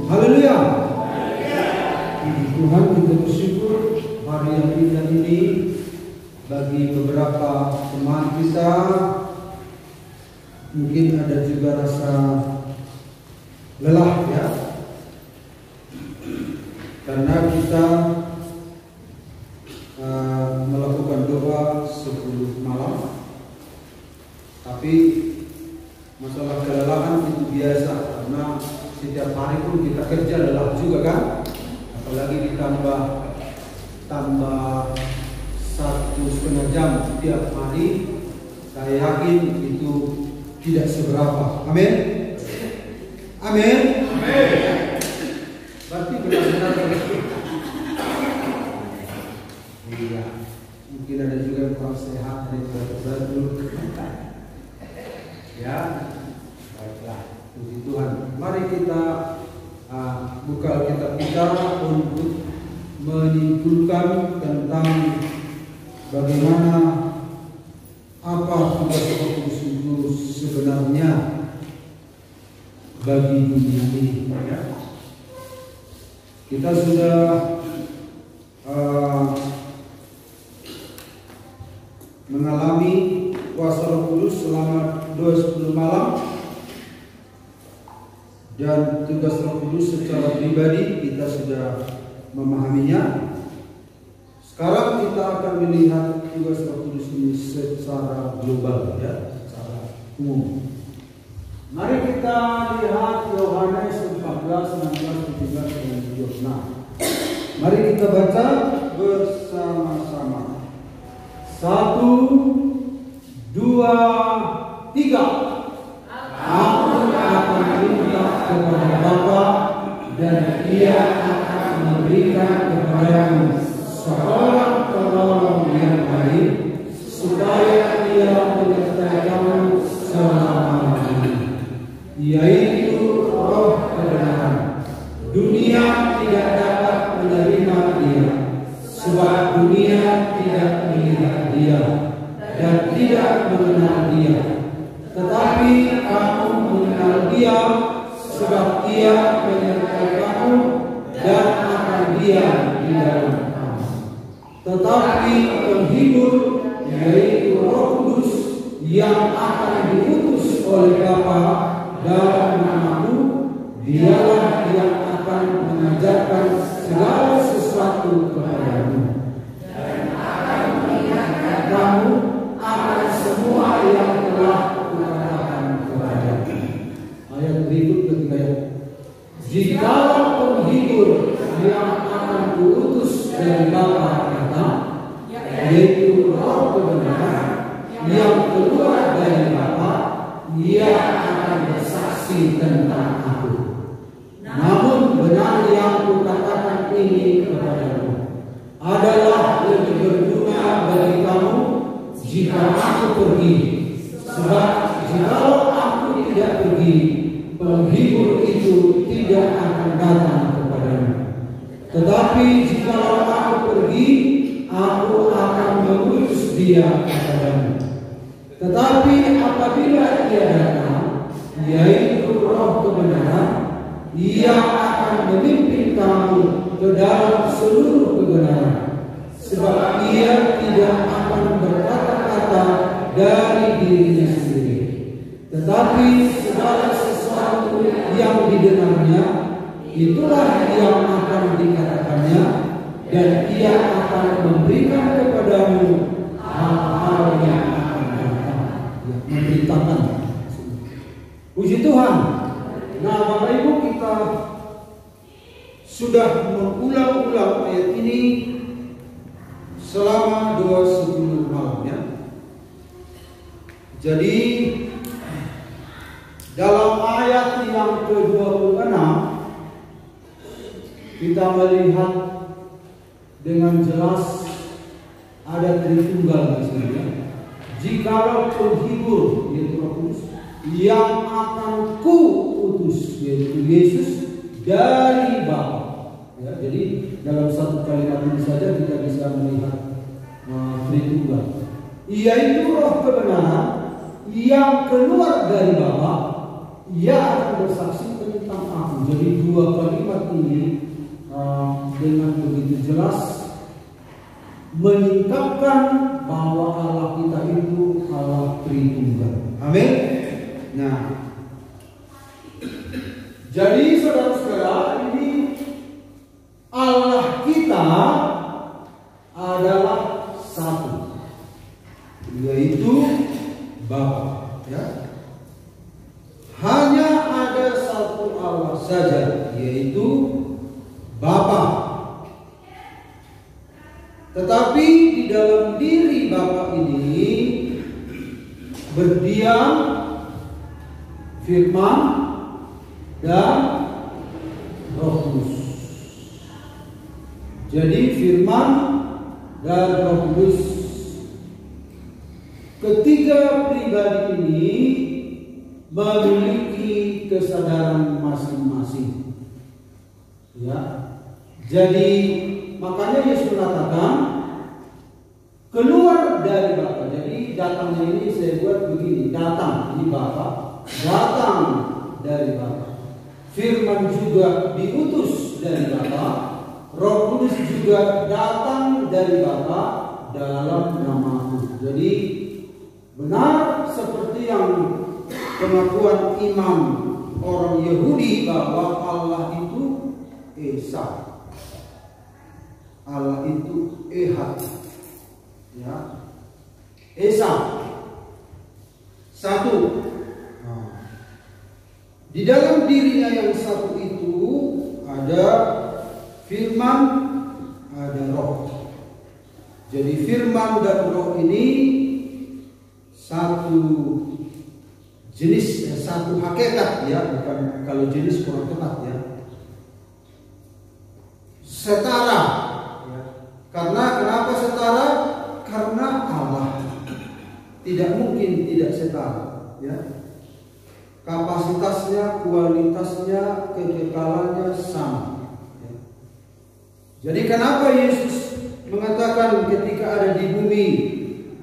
Haleluya. Tuhan, kita bersyukur hari yang indah ini bagi beberapa teman kita. Mungkin ada juga rasa lelah ya, karena kita melakukan doa 10 malam. Tapi masalah kelelahan itu biasa, karena setiap hari pun kita kerja lelah juga kan. Apalagi ditambah 1,5 jam setiap hari, saya yakin itu tidak seberapa. Amin. Amin. Amin. Berarti benar-benar iya. Mungkin ada juga yang kurang sehat, ada yang batuk-batuk. Ya, baiklah. Puji Tuhan. Mari kita buka Alkitab kita untuk menyimpulkan tentang bagaimana apa tugas Roh Kudus itu sebenarnya bagi dunia ini. Ya. Kita sudah mengalami kuasa Roh Kudus selama 20 malam, dan tugas Roh Kudus secara pribadi kita sudah memahaminya. Sekarang kita akan melihat tugas Roh Kudus ini secara global ya, secara umum. Mari kita lihat Yohanes 14, 16, 17 dan 26. Mari kita baca bersama-sama. 1, 2, 3. Aku akan minta kepada Bapa, dan Ia akan memberikan kepadamu seorang penolong yang baik, supaya Ia menyertai kamu selama-lamanya, yaitu Roh kebenaran. Dunia tidak dapat menerima Dia, sebab dunia tidak melihat Dia dan tidak mengenal Dia. Tetapi kamu mengenal Dia, sebab Ia menyertai kamu dan akan diam di dalam kamu. Tetapi penghibur, yaitu Roh Kudus, yang akan diutus oleh Bapa dalam namaku, Dialah yang akan mengajarkan segala sesuatu kepadamu, dan akan mengingatkan kamu akan semua yang telah kukatakan kepadamu. Ayat berikut ketika jikalau penghibur yang akan kuutus dari Bapa datang, yaitu Roh kebenaran yang keluar dari Bapa, Ia akan bersaksi tentang Aku. Namun benar yang kukatakan ini kepadamu adalah lebih berguna bagi kamu jika Aku pergi. Sebab jikalau Aku tidak pergi, penghibur itu tidak akan datang kepadamu. Tetapi jikalau Aku pergi, Aku akan mengutus Dia kepadamu. Tetapi apabila Ia datang, yaitu Roh kebenaran, Ia akan memimpin kamu ke dalam seluruh kebenaran. Sebab Ia tidak akan berkata-kata dari dirinya sendiri, tetapi segala sesuatu yang didengarnya, itulah yang akan dikatakannya, dan Ia akan memberikan kepadamu hal-hal yang akan datang. Memberitakan. Puji Tuhan. Nah, Bapak Ibu, kita sudah mengulang-ulang ayat ini selama 20 malam ya. Jadi dalam ayat yang ke-26 kita melihat dengan jelas ada Tritunggal di sini ya. Jikalau penghibur, yaitu Roh Kudus, yang akan kuutus, yaitu Yesus, dari Bapa. Ya, jadi dalam satu kalimat ini saja kita bisa melihat Tritunggal, yaitu Roh kebenaran yang keluar dari Bapa. Ia akan bersaksi tentang Aku. Jadi dua kalimat ini dengan begitu jelas menyingkapkan bahwa Allah kita itu Allah Tritunggal. Amin. Nah, jadi saudara-saudara, ini Allah kita adalah satu, yaitu Bapa. Ya, hanya ada satu Allah saja, yaitu Bapa. Tetapi di dalam diri Bapa ini berdiam Firman dan Roh Kudus. Jadi Firman dan Roh Kudus, ketiga pribadi ini memiliki kesadaran masing-masing. Ya, jadi makanya Yesus mengatakan keluar dari Bapa. Jadi datangnya ini saya buat begini, datang ini Bapa, datang dari Bapa. Firman juga diutus dari Bapa, Roh Kudus juga datang dari Bapa dalam namaku. Jadi benar seperti yang pengakuan imam orang Yahudi bahwa Allah itu Esa, Allah itu Ehad, ya, Esa, satu. Di dalam dirinya yang satu itu ada Firman, ada Roh. Jadi Firman dan Roh ini satu jenis, satu hakikat, ya, bukan, kalau jenis kurang tepat, ya, setara. Ya. Karena kenapa setara? Karena Allah tidak mungkin tidak setara, ya. Kapasitasnya, kualitasnya, kekekalannya sama. Ya. Jadi kenapa Yesus mengatakan ketika ada di bumi,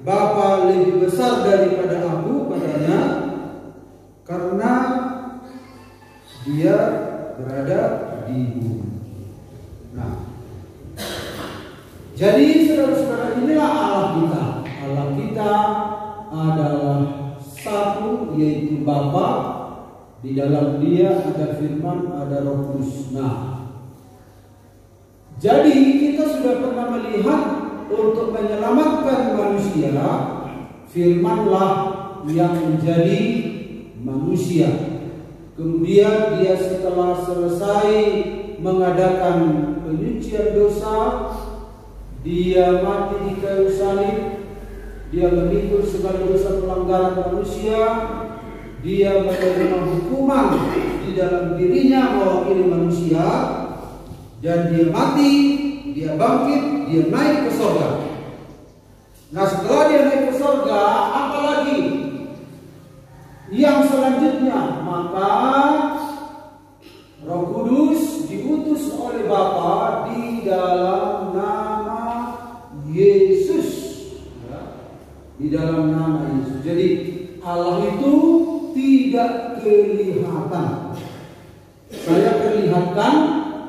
Bapa lebih besar daripada aku, katanya, karena dia berada di bumi. Nah, jadi saudara-saudara, inilah Allah kita. Allah kita adalah satu, yaitu Bapa. Di dalam Dia ada Firman, ada Roh Kudus. Nah, jadi kita sudah pernah melihat untuk menyelamatkan manusia, Firmanlah yang menjadi manusia. Kemudian Dia setelah selesai mengadakan penyucian dosa, Dia mati di kayu salib, Dia memikul segala dosa pelanggaran manusia, Dia menerima hukuman di dalam dirinya mewakili manusia, dan Dia mati, Dia bangkit, Dia naik ke surga. Nah, setelah Dia naik ke surga, apa lagi yang selanjutnya? Maka Roh Kudus diutus oleh Bapa di dalam nama Yesus, ya, di dalam nama Yesus. Jadi Allah itu tidak kelihatan. Saya perlihatkan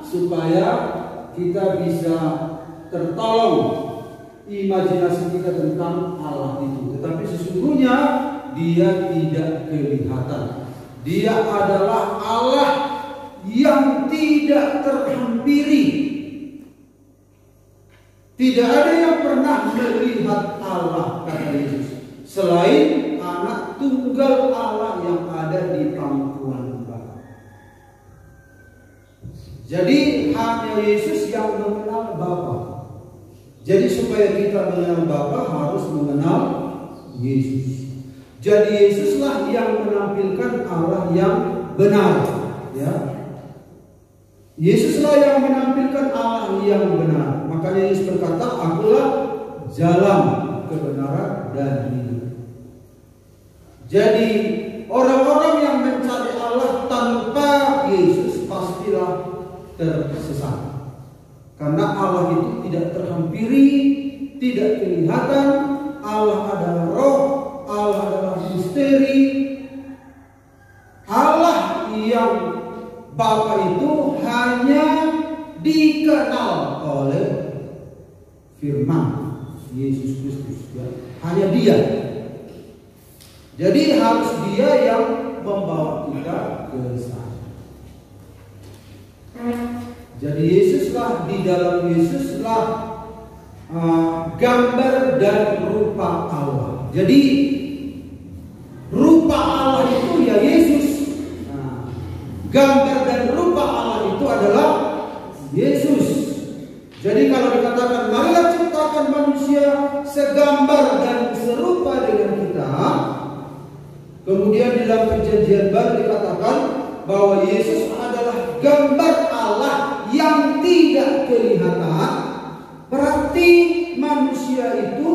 supaya kita bisa tertolong imajinasi kita tentang Allah itu. Tetapi sesungguhnya Dia tidak kelihatan. Dia adalah Allah yang tidak terhampiri. Tidak ada yang pernah melihat Allah, kata Yesus, selain Anak Tunggal Allah yang ada di pangkuan Bapa. Jadi hanya Yesus yang mengenal Bapa. Jadi supaya kita mengenal Bapa harus mengenal Yesus. Jadi Yesuslah yang menampilkan Allah yang benar, ya. Yesuslah yang menampilkan Allah yang benar. Makanya Yesus berkata, "Akulah jalan, kebenaran, dan hidup." Jadi orang-orang yang mencari Allah tanpa Yesus pastilah tersesat. Karena Allah itu tidak terhampiri, tidak kelihatan. Allah adalah roh, Allah adalah misteri. Allah yang Bapa itu hanya dikenal oleh firman Yesus Kristus. Ya. Hanya Dia. Jadi harus Dia yang membawa kita ke sana. Jadi Yesuslah, di dalam Yesuslah gambar dan rupa Allah. Jadi rupa Allah itu ya Yesus. Gambar dan rupa Allah itu adalah Yesus. Jadi kalau dikatakan marilah ciptakan manusia segambar dan serupa dengan kita, kemudian di dalam Perjanjian Baru dikatakan bahwa Yesus adalah gambar Allah yang tidak kelihatan, berarti manusia itu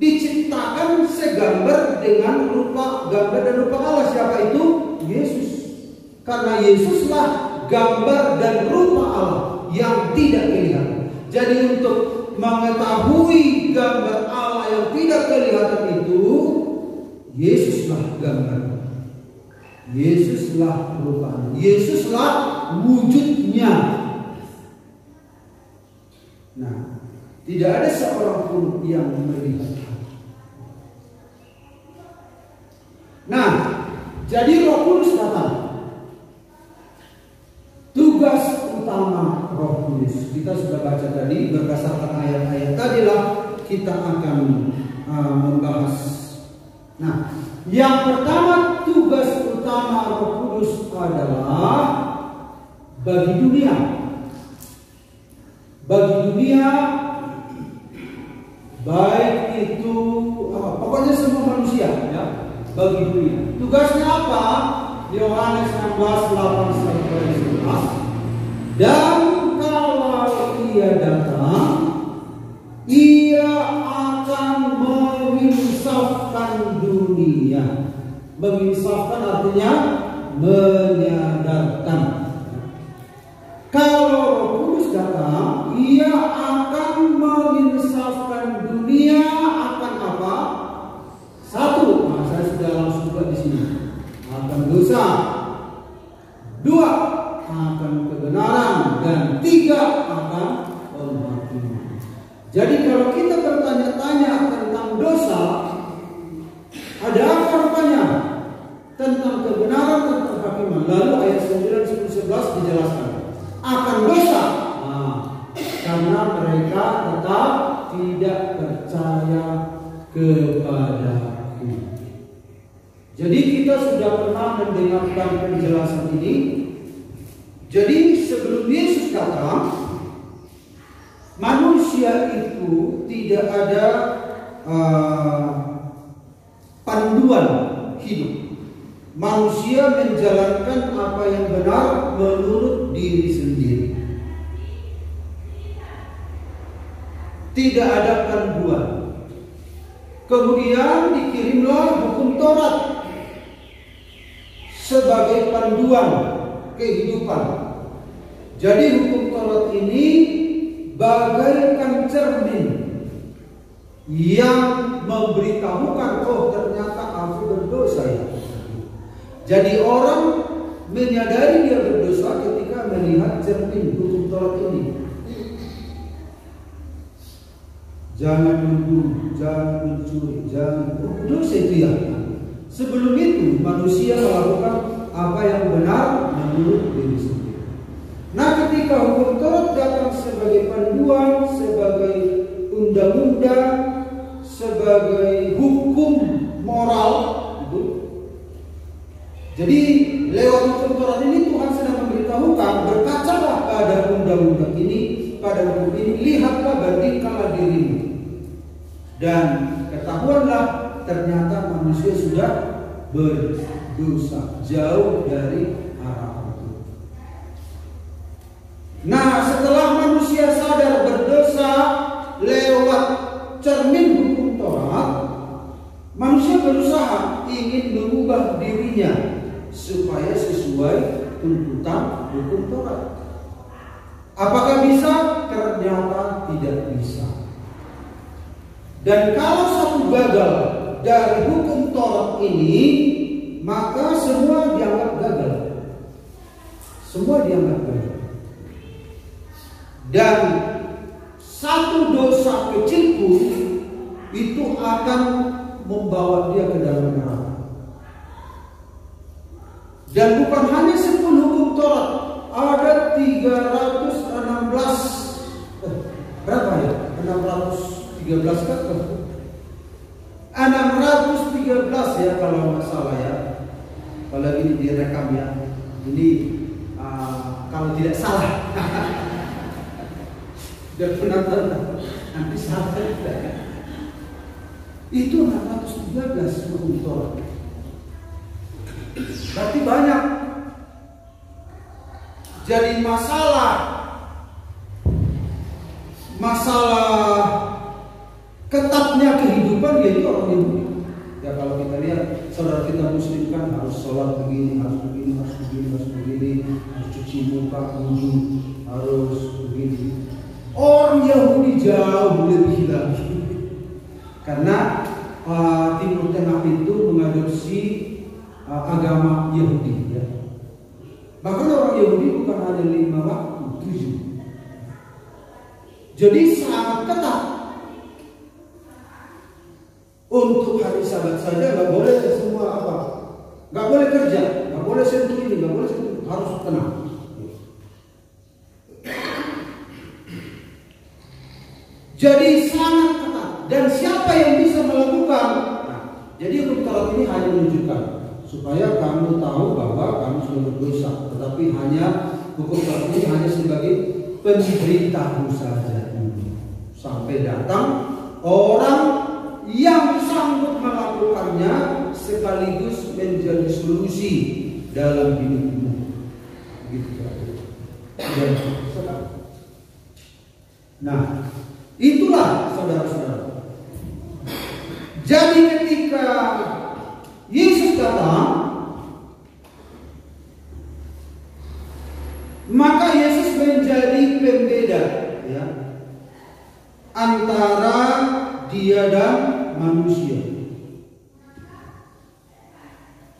diciptakan segambar dengan rupa gambar dan rupa Allah. Siapa itu? Yesus. Karena Yesuslah gambar dan rupa Allah yang tidak kelihatan. Jadi untuk mengetahui gambar Allah yang tidak kelihatan itu, Yesuslah gambar, Yesuslah rupanya, Yesuslah wujudnya. Nah, tidak ada seorang pun yang melihat. Nah, jadi Roh Kudus datang. Tugas utama Roh Kudus kita sudah baca tadi, berdasarkan ayat-ayat tadilah kita akan membahas. Nah, yang pertama tugas utama Roh Kudus adalah bagi dunia. Bagi dunia, baik itu pokoknya semua manusia, ya, bagi dunia. Tugasnya apa? Yohanes 16:8-11. Dan kalau Ia datang, Ia akan menginsafkan dunia. Menginsafkan artinya menyadarkan. Kalau Roh Kudus datang, Ia akan menginsafkan dunia akan apa? Satu, nah saya sudah langsung buat di sini. Akan dosa. Dua, akan kebenaran. Dan tiga, akan penghakiman. Jadi kalau kita bertanya-tanya tentang dosa, ada apa rupanya? Tentang kebenaran, tentang penghakiman. Lalu ayat 9, 10, 11 dijelaskan. Akan dosa. Karena mereka tetap tidak percaya kepadaku. Jadi kita sudah pernah mendengarkan penjelasan ini. Jadi sebelum Yesus datang, manusia itu tidak ada panduan hidup. Manusia menjalankan apa yang benar menurut diri sendiri. Tidak ada panduan. Kemudian dikirimlah hukum Taurat sebagai panduan kehidupan. Jadi hukum Taurat ini bagaikan cermin yang memberitahukan, oh ternyata aku berdosa ya. Jadi orang menyadari dia berdosa ketika melihat cermin hukum Taurat ini. Jangan membunuh, jangan mencuri, jangan dosa itu ya. Sebelum itu manusia melakukan apa yang benar menurut diri sendiri. Nah, ketika hukum Taurat datang sebagai panduan, sebagai undang-undang, sebagai hukum moral, gitu. Jadi lewat hukum Taurat ini Tuhan sedang memberitahukan, berkacalah pada undang-undang ini, pada hukum ini, lihatlah, bandingkanlah dirimu. Dan ketahuanlah ternyata manusia sudah berdosa jauh dari arah itu. Nah, setelah manusia sadar berdosa lewat cermin hukum Taurat, manusia berusaha ingin mengubah dirinya supaya sesuai tuntutan hukum Taurat. Apakah bisa? Ternyata tidak bisa. Dan kalau satu gagal dari hukum Taurat ini, maka semua dianggap gagal. Semua dianggap gagal. Dan satu dosa kecil pun itu akan membawa dia ke dalam neraka. Dan bukan hanya 10 hukum Taurat, ada 316 berapa ya? 613 kan? 613 ya kalau nggak salah ya. Kalau ini direkam ya. Ini kalau tidak salah. Dan penonton nanti salah. Itu 613 hukum Taurat. Berarti banyak. Jadi masalah ketatnya kehidupan yaitu orang Yahudi. Ya kalau kita lihat saudara kita Muslim kan harus sholat begini, harus begini, harus begini, harus begini, harus cuci muka, wudhu, harus begini. Orang Yahudi jauh lebih lagi. Karena Timur Tengah itu mengadopsi agama Yahudi ya. Bahkan orang Yahudi bukan hanya 5 waktu, 7. Jadi sangat ketat. Untuk hari Sabat saja nggak boleh semua apa, nggak boleh kerja, nggak boleh sentuh ini, nggak boleh sentuh, harus tenang. Jadi sangat ketat. Dan siapa yang bisa melakukan? Nah, jadi hukum Taurat ini hanya menunjukkan supaya kamu tahu bahwa kamu sudah berdosa, tetapi hanya hukum Taurat ini hanya sebagai pemberitahu saja sampai datang orang yang sanggup melakukannya sekaligus menjadi solusi dalam hidupmu. Gitu. Nah, itulah saudara-saudara. Jadi ketika Yesus datang, maka Yesus menjadi pembeda ya, antara dia dan manusia.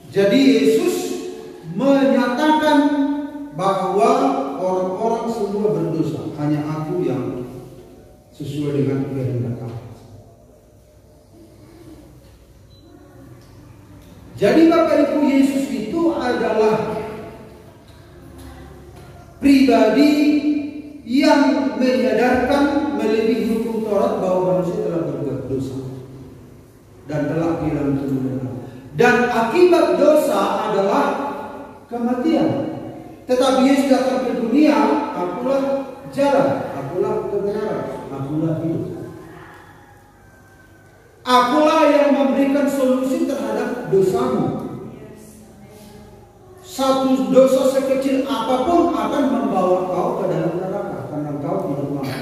Jadi Yesus menyatakan bahwa orang-orang semua berdosa, hanya aku yang sesuai dengan kehendak Allah. Jadi Bapak Ibu, Yesus itu adalah pribadi yang menyadarkan melebihi hukum Taurat bahwa manusia telah berbuat dosa dan telah kehilangan kemuliaan. Dan akibat dosa adalah kematian. Tetapi Yesus datang ke dunia, akulah jalan, akulah kebenaran, akulah hidup. Akulah yang memberikan solusi terhadap dosamu. Satu dosa sekecil apapun akan membawa kau ke dalam neraka karena kau tidak mampu.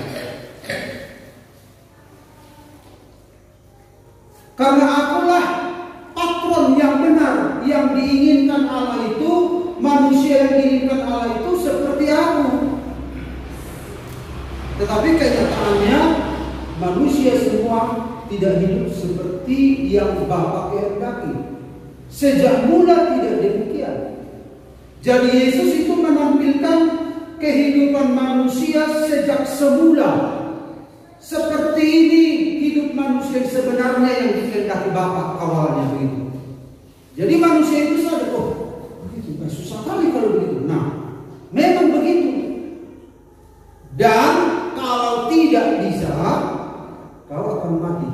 Karena akulah patron yang benar, yang diinginkan Allah itu, manusia yang diinginkan Allah itu seperti aku. Tetapi kenyataannya manusia semua tidak hidup seperti yang Bapa kehendaki. Sejak mula tidak demikian. Jadi Yesus itu menampilkan kehidupan manusia sejak semula. Seperti ini hidup manusia sebenarnya yang dikehendaki Bapa awalnya begitu. Jadi manusia itu sadar, oh begitu, susah kali kalau begitu. Nah, memang begitu. Dan kalau tidak bisa, kau akan mati.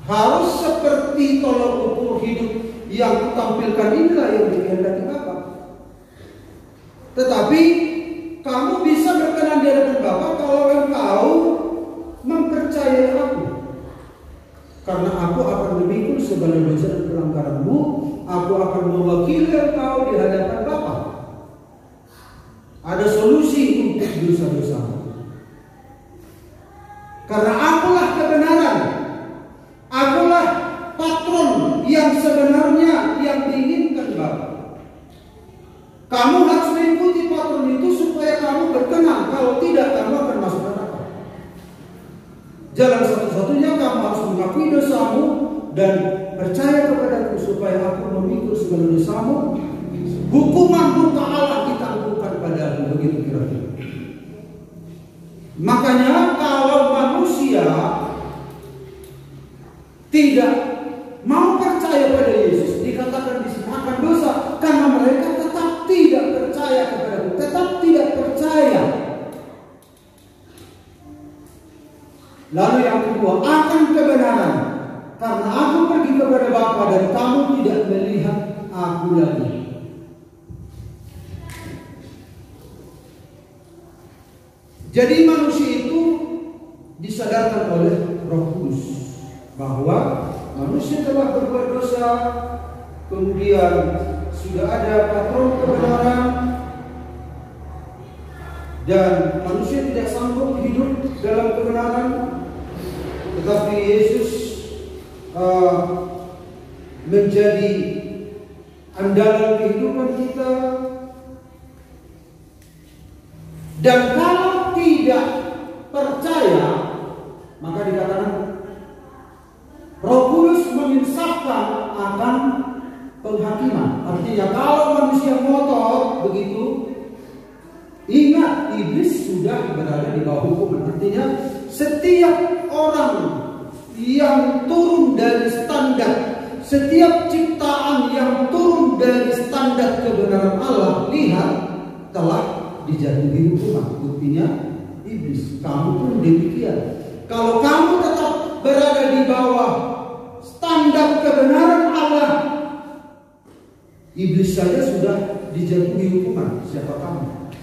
Harus seperti tolok ukur hidup yang kutampilkan inilah yang dikehendaki Bapa. Tetapi kamu bisa berkenan di hadapan Bapa kalau engkau mempercayai aku. Karena aku akan memikul segala dosa dan pelanggaranmu. Aku akan mewakili engkau di hadapan Bapa. Ada solusi untuk dosa-dosamu. Karena akulah kebenaran. Akulah patron yang sebenarnya yang diinginkan Bapa. Kamu harus mengikuti patron itu supaya kamu berkenan. Kalau tidak, kamu akan masuk neraka. Jalan satu-satunya kamu harus mengakui dosamu dan percaya kepadaku supaya aku memikul segala dosamu. Hukuman murka Allah ditangguhkan pada Lalu yang kedua, akan kebenaran. Karena aku pergi kepada Bapa dan kamu tidak melihat aku lagi. Jadi manusia itu disadarkan oleh Roh Kudus bahwa manusia telah berbuat dosa, kemudian sudah ada patron kebenaran, dan manusia tidak sanggup hidup dalam kebenaran. Tetapi Yesus menjadi andalan kehidupan kita. Dan kalau tidak percaya, maka dikatakan Roh Kudus menginsafkan akan penghakiman. Artinya kalau manusia ngotot begitu, ingat iblis sudah berada di bawah hukuman. Artinya setiap orang yang turun dari standar, setiap ciptaan yang turun dari standar kebenaran Allah, lihat telah dijatuhi hukuman. Buktinya iblis, kamu pun demikian. Kalau kamu tetap berada di bawah standar kebenaran Allah, iblis saja sudah dijatuhi hukuman. Siapa kamu?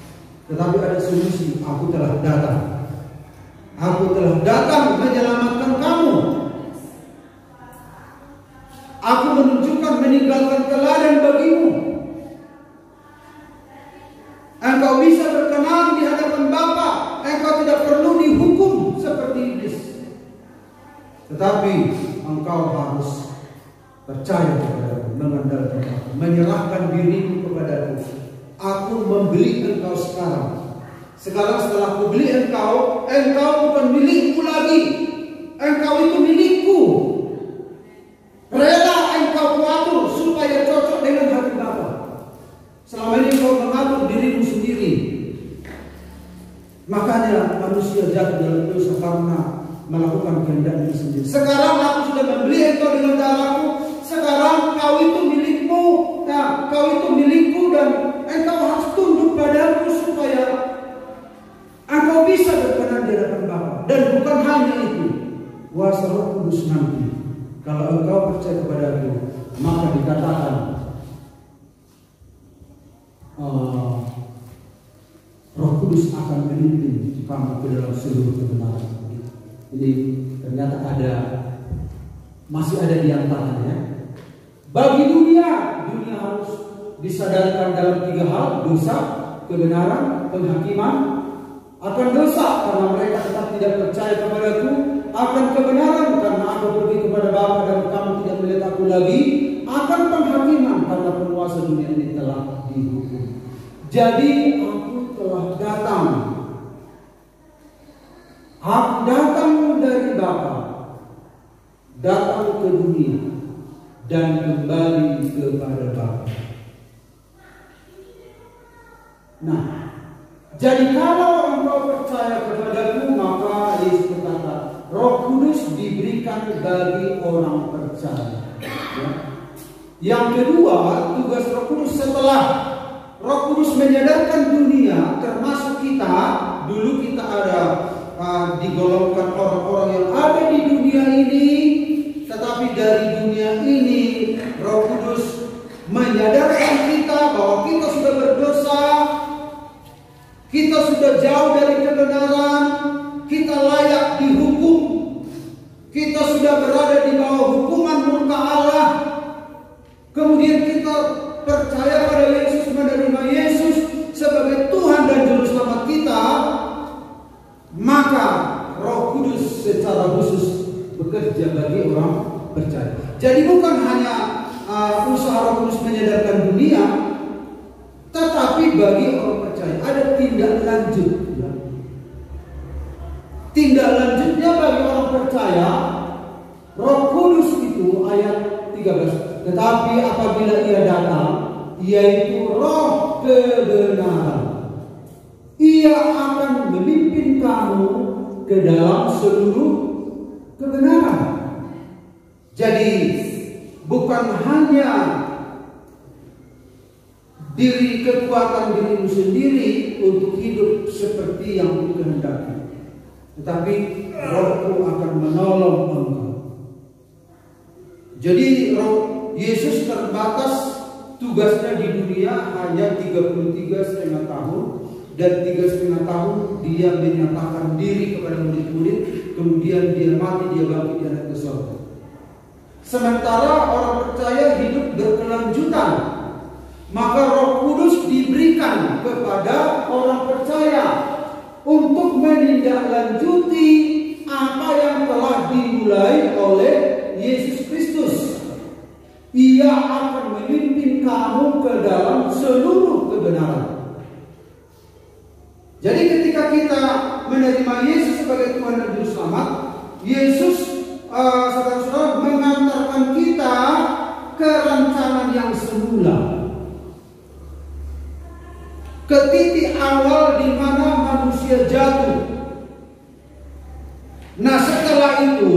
Tetapi ada solusi. Aku telah datang. Aku telah datang menyelamatkan kamu. Aku menunjukkan, meninggalkan teladan bagimu. Engkau bisa berkenan di hadapan Bapa. Engkau tidak perlu dihukum seperti iblis. Tetapi engkau harus percaya kepadaku, mengandalkan aku, menyerahkan dirimu kepadaku. Aku membeli engkau sekarang. Sekarang setelah aku beli engkau, engkau bukan milikku lagi. Engkau itu milikku. Rela engkau kuatur supaya cocok dengan hati Bapa. Selama ini engkau mengatur dirimu sendiri. Makanya manusia jatuh dalam dosa karena melakukan kehendaknya sendiri. Sekarang aku sudah membeli engkau dengan darahku. Sekarang kau itu milikmu. Nah, kau itu milikku dan engkau harus tunduk padaku supaya engkau bisa berkenan di hadapan Bapa. Dan bukan hanya itu, kuasa Roh Kudus nanti, kalau engkau percaya kepadaku, maka dikatakan Roh Kudus akan memimpin kamu ke dalam seluruh kebenaran. Jadi ternyata masih ada di antaranya. Bagi dunia harus disadarkan dalam 3 hal: dosa, kebenaran, penghakiman. Akan dosa karena mereka tetap tidak percaya kepadaku, akan kebenaran karena aku pergi kepada Bapa dan kamu tidak melihat aku lagi, akan penghakiman karena penguasa dunia ini telah dihukum. Jadi aku telah datang. Aku datang dari Bapa, datang ke dunia dan kembali kepada Bapa. Nah, jadi kalau engkau percaya kepadaku, maka Yesus berkata, Roh Kudus diberikan bagi orang percaya. Ya. Yang kedua, tugas Roh Kudus setelah Roh Kudus menyadarkan dunia, termasuk kita. Dulu kita ada digolongkan orang-orang yang ada di dunia ini, tetapi dari dunia ini Roh Kudus menyadarkan kita bahwa kita sudah berdosa. Kita sudah jauh dari kebenaran, kita layak dihukum, kita sudah berada di bawah hukuman murka Allah. Kemudian kita percaya pada Yesus, menerima Yesus sebagai Tuhan dan Juru Selamat kita, maka Roh Kudus secara khusus bekerja bagi orang percaya. Jadi bukan hanya usaha Roh Kudus menyadarkan dunia, tetapi bagi orang percaya ada tindak lanjut. Tindak lanjutnya bagi orang percaya, Roh Kudus itu ayat 13. Tetapi apabila ia datang, yaitu Roh kebenaran, ia akan memimpin kamu ke dalam seluruh kebenaran. Jadi bukan hanya kekuatan dirimu sendiri untuk hidup seperti yang dikehendaki, tetapi Rohku akan menolong engkau. Jadi Roh Yesus terbatas tugasnya di dunia hanya 33,5 tahun, dan 3,5 tahun dia menyatakan diri kepada murid-murid, kemudian dia mati, dia bangkit, dia naik ke surga. Sementara orang percaya hidup berkelanjutan, maka Roh Kudus diberikan kepada orang percaya untuk menindaklanjuti apa yang telah dimulai oleh Yesus Kristus. Ia akan memimpin kamu ke dalam seluruh kebenaran. Jadi ketika kita menerima Yesus sebagai Tuhan dan Juru Selamat, Yesus saudara-saudara mengantarkan kita ke rancangan yang semula, ke titik awal di mana manusia jatuh. Nah, setelah itu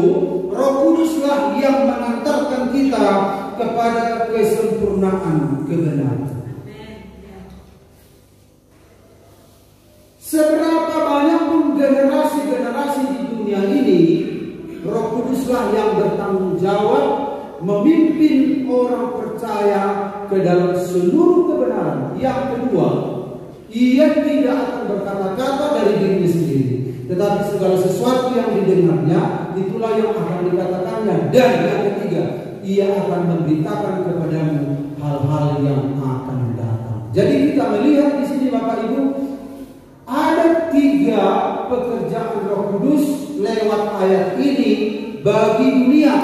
Roh Kuduslah yang mengantarkan kita kepada kesempurnaan kebenaran. Seberapa banyak pun generasi-generasi di dunia ini, Roh Kuduslah yang bertanggung jawab memimpin orang percaya ke dalam seluruh kebenaran. Yang kedua, ia tidak akan berkata-kata dari dirinya sendiri, tetapi segala sesuatu yang didengarnya, itulah yang akan dikatakannya. Dan yang ketiga, ia akan memberitakan kepadamu hal-hal yang akan datang. Jadi kita melihat di sini Bapak Ibu, ada 3 pekerjaan Roh Kudus lewat ayat ini bagi dunia.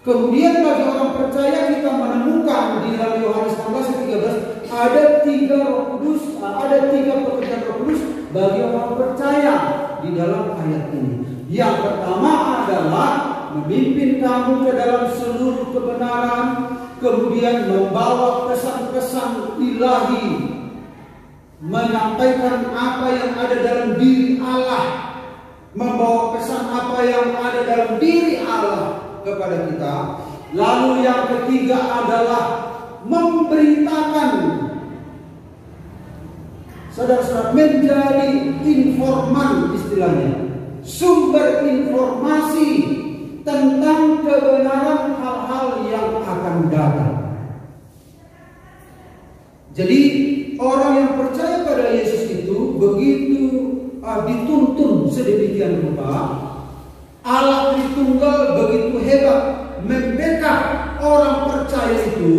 Kemudian bagi orang percaya kita menemukan di dalam Yohanes 16:13 ada 3 Roh Kudus, ada 3 pekerjaan Roh Kudus bagi orang percaya di dalam ayat ini. Yang pertama adalah memimpin kamu ke dalam seluruh kebenaran, kemudian membawa pesan-pesan ilahi, menyampaikan apa yang ada dalam diri Allah, membawa pesan apa yang ada dalam diri Allah kepada kita. Lalu yang ketiga adalah memberitakan, saudara-saudara, menjadi informan, istilahnya sumber informasi tentang kebenaran hal-hal yang akan datang. Jadi orang yang percaya pada Yesus itu begitu dituntun sedemikian rupa. Allah Tritunggal begitu hebat membackup orang percaya itu.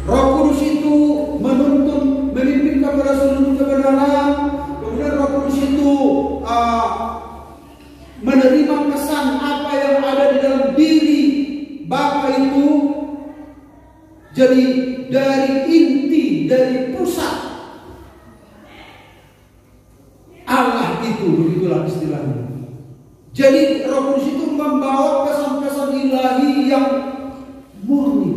Roh Kudus itu menuntun, memimpin kepada seluruh kebenaran. Kemudian Roh Kudus itu menerima pesan apa yang ada di dalam diri Bapa itu. Jadi dari inti, dari pusat Allah itu, begitulah istilahnya. Jadi Roh Kudus itu membawa pesan-pesan ilahi yang murni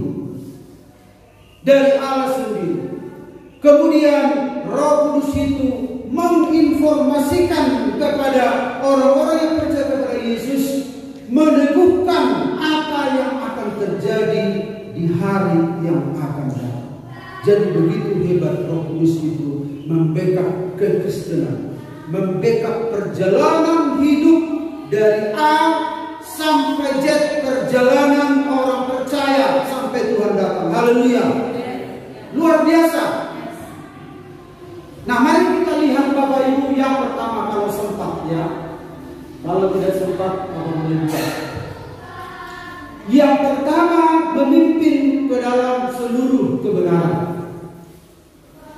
dari Allah sendiri. Kemudian Roh Kudus itu menginformasikan kepada orang-orang yang percaya kepada Yesus, meneguhkan apa yang akan terjadi di hari yang akan datang. Jadi begitu hebat Roh Kudus itu membackup kekristenan, membackup perjalanan hidup dari A sampai Z, perjalanan orang percaya sampai Tuhan datang. Haleluya. Luar biasa. Nah, mari kita lihat Bapak Ibu yang pertama, kalau sempat ya. Kalau tidak sempat, Bapak boleh buka. Yang pertama, memimpin ke dalam seluruh kebenaran.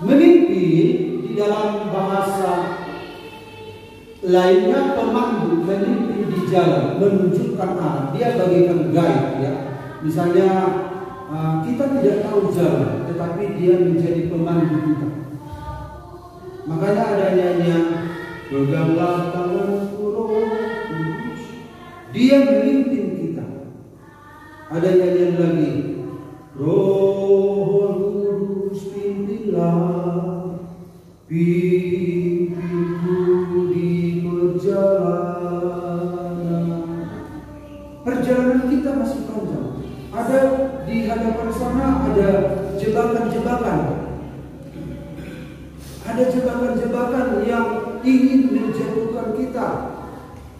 Memimpin di dalam bahasa lainnya pemandu, memimpin di jalan, menunjukkan arah. Dia bagaikan guide ya. Misalnya kita tidak tahu jalan, tetapi dia menjadi pemandu kita. Makanya ada nyanyian, peganglah tanganku Roh Kudus. Dia memimpin kita. Ada nyanyian lagi, Roh Kudus pimpinlah, pimpinku di perjalanan. Perjalanan kita masih panjang. Ada di hadapan sana ada jebakan-jebakan. Ada jebakan-jebakan yang ingin kita,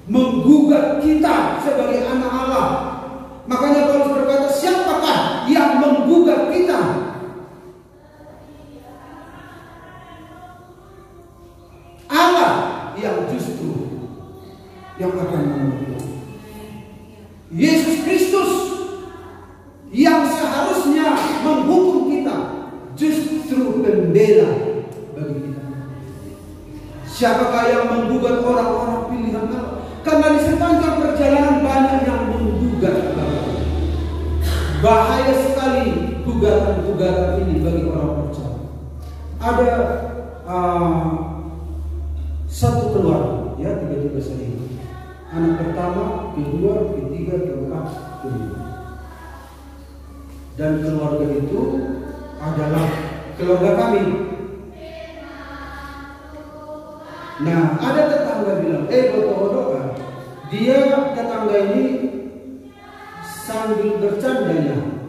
menggugat kita sebagai anak Allah. Makanya Paulus berkata, siapakah yang menggugat kita? Allah yang justru yang akan menggugat. Yesus Kristus yang seharusnya menghukum kita justru pembela bagi kita. Siapakah yang menggugat orang-orang pilihan Allah? Karena di sepanjang perjalanan banyak yang menggugat Allah. Bahaya sekali gugatan-gugatan ini bagi orang percaya. Ada satu keluarga, ya, tiga-tiga saling. Anak pertama, kedua, ketiga, keempat, kelima. Dan keluarga itu adalah keluarga kami. Nah, ada tetangga bilang, doa. Dia tetangga ini sambil bercandanya.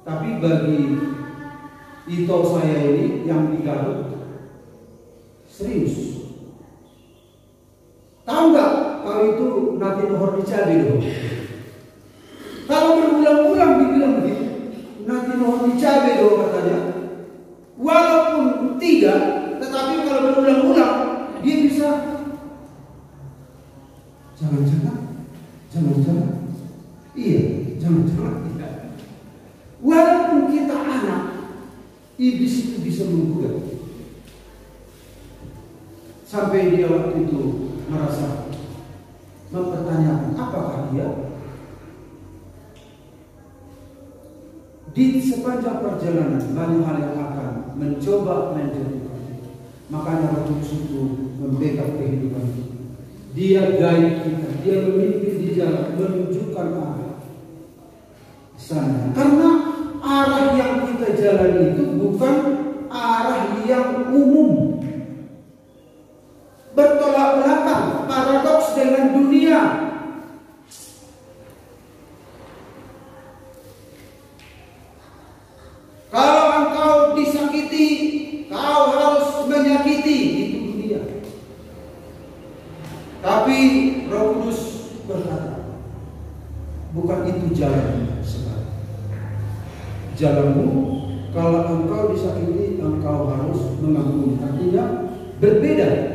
Tapi bagi Ito saya ini yang di Garut serius. Tahu nggak kalau itu nanti nohor dicabe loh. Kalau berulang-ulang dibilang begitu, nanti nohor dicabe loh katanya. Walaupun tidak, tetapi kalau berulang-ulang dia bisa jangan-jangan, iya, jangan-jangan tidak. Walaupun kita anak, iblis itu bisa menggugat. Sampai dia waktu itu merasa mempertanyakan apakah dia di sepanjang perjalanan banyak hal yang akan mencoba menjatuhkan. Makanya Roh Kudus itu membackup kehidupan kita. Dia guide kita, dia memimpin di jalan, menunjukkan arah sana. Karena arah yang kita jalani itu bukan arah yang umum. Bertolak belakang, paradoks dengan dunia. Kalau engkau disakiti, kau harus menyakiti, itu dunia. Tapi Roh Kudus berkata, bukan itu jalan sekarang. Jalanmu, kalau engkau disakiti, engkau harus mengampuni. Artinya berbeda.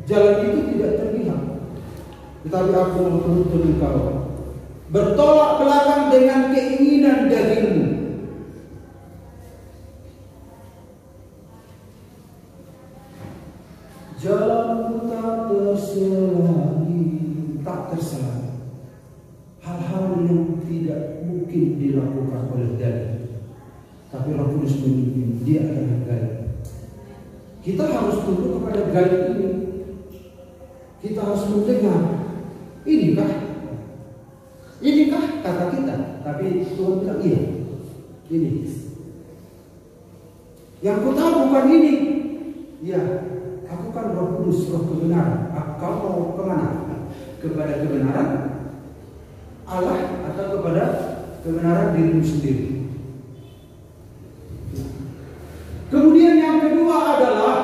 Jalan itu tidak terlihat, tetapi aku menuntun engkau bertolak belakang dengan keinginan dagingmu. Jalanmu tak terselangi hal-hal yang tidak mungkin dilakukan oleh daging. Tapi Roh Kudus memimpin, dia adalah guide. Kita harus tunduk kepada guide ini. Kita harus mendengar, inikah kata kita. Tapi Tuhan bilang iya, ini. Yang ku tahu bukan ini. Ya, aku kan Roh Kudus, Roh kebenaran. Kau mau kemana? Kepada kebenaran Allah atau kepada kebenaran dirimu sendiri? Kemudian yang kedua adalah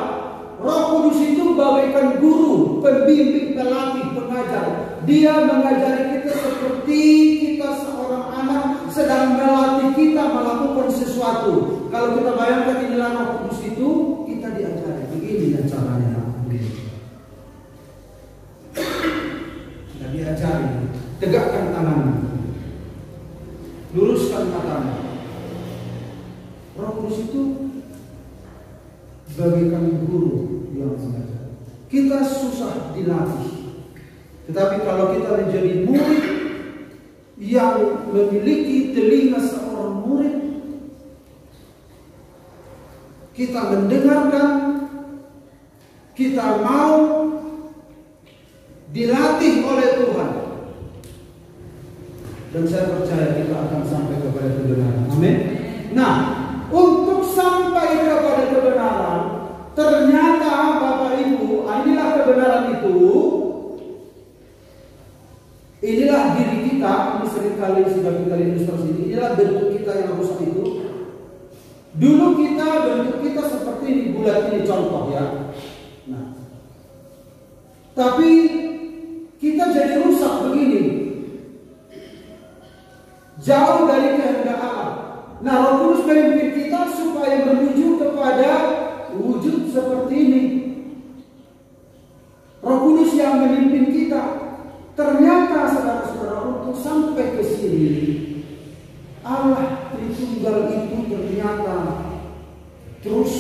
Roh Kudus itu bagaikan guru, pembimbing, pelatih, pengajar. Dia mengajari kita seperti kita seorang anak sedang melatih kita melakukan sesuatu. Kalau kita bayangkan inilah Roh Kudus itu, kita diajari begini dan caranya. Kita diajari, tegakkan tanganmu, luruskan matamu. Roh Kudus itu bagaikan guru yang mengajar. Kita susah dilatih, tetapi kalau kita menjadi murid yang memiliki telinga seorang murid, kita mendengarkan, kita mau dilatih oleh Tuhan, dan saya percaya kita akan sampai kepada kebenaran. Amin. Nah, untuk sampai kepada kebenaran, ternyata Bapak Ibu, inilah kebenaran itu. Inilah diri kita. Ini seringkali sudah kita ilustrasi ini. Inilah bentuk kita yang rusak itu. Dulu bentuk kita seperti ini, bulat ini, contoh ya. Nah, Tapi kita jadi rusak begini, jauh dari kehendak Allah. Nah, Roh Kudus memimpin kita supaya menuju kepada wujud seperti ini. Roh Kudus yang memimpin kita. Ternyata saudara-saudara, untuk sampai ke sini, Allah Tritunggal itu ternyata terus